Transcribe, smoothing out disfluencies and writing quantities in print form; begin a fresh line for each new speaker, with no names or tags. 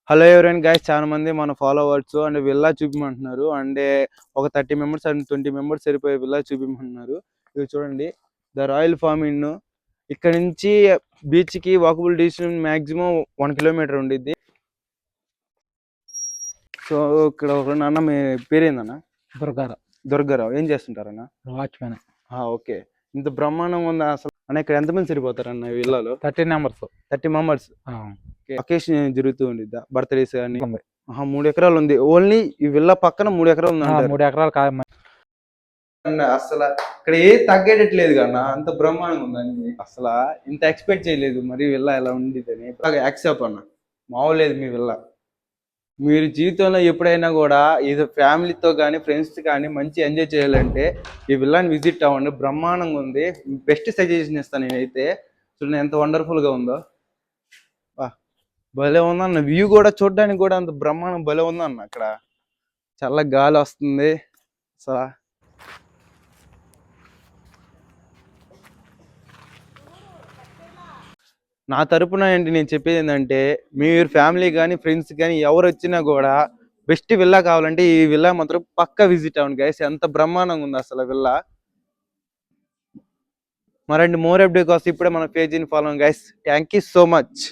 Hello ఎవరైనా guys, చాలా మంది మన ఫాలోవర్స్ అండ్ విల్లా చూపిమంటున్నారు. అంటే ఒక 30 మెంబర్స్ అండ్ 20 మెంబర్స్ సరిపోయే విల్లా చూపిమంటున్నారు. ఇది చూడండి, ద రాయల్ ఫామ్ ఇన్. ఇక్కడ నుంచి బీచ్ కి వాకబుల్ డిస్టెన్స్ మాక్సిమం 1 కిలోమీటర్ ఉండిద్ది. సో ఇక్కడ ఒక నాన్న, మీ పేరేందన్న? దుర్గారావు. ఏం చేస్తుంటారన్న?
వాచ్మెన్.
ఓకే. ఇంత బ్రహ్మాండంగా ఉందా అసలు అన్న? ఇక్కడ ఎంతమంది సరిపోతారన్న విల్లాలో?
30 మెంబర్స్.
30 మెంబర్స్. అకేషన్ జరుగుతూ ఉండిద్దా? బర్త్డేస్ కానీ? 3 ఎకరాలు ఉంది. ఓన్లీ ఈ విల్లా పక్కన 3 ఎకరాలు ఉంది.
3 ఎకరాలు కాదు
అసలు ఇక్కడ ఏ తగ్గేటట్లేదు కన్నా, అంత బ్రహ్మాండంగా ఉందండి. అసలు ఇంత ఎక్స్పెక్ట్ చేయలేదు మరి విల్లా ఎలా ఉండిద్దని. యాక్సెప్ట్ అన్న, మామూలేదు మీ విల్లా. మీరు జీవితంలో ఎప్పుడైనా కూడా ఇది ఫ్యామిలీతో కానీ ఫ్రెండ్స్ కానీ మంచి ఎంజాయ్ చేయాలంటే ఈ విల్లాని విజిట్ అవ్వండి. బ్రహ్మాండంగా ఉంది. బెస్ట్ సజెషన్ ఇస్తాను నేనైతే. చూడండి ఎంత వండర్ఫుల్గా ఉందో. భలే ఉందన్న. వ్యూ కూడా చూడడానికి కూడా అంత బ్రహ్మాండం భలే ఉందన్న. అక్కడ చల్ల గాలి వస్తుంది. అసలు నా తరపున ఏంటి నేను చెప్పేది ఏంటంటే, మీరు ఫ్యామిలీ కానీ ఫ్రెండ్స్ కానీ ఎవరు వచ్చినా కూడా బెస్ట్ విల్లా కావాలంటే ఈ విల్లా మాత్రం పక్కా విజిట్ అవ్వండి గైస్. ఎంత బ్రహ్మాండంగా ఉంది అసలు విల్లా. మరండి మోర్ అప్డేట్ కోసం ఇప్పుడే మన పేజీని follow guys. Thank you so much.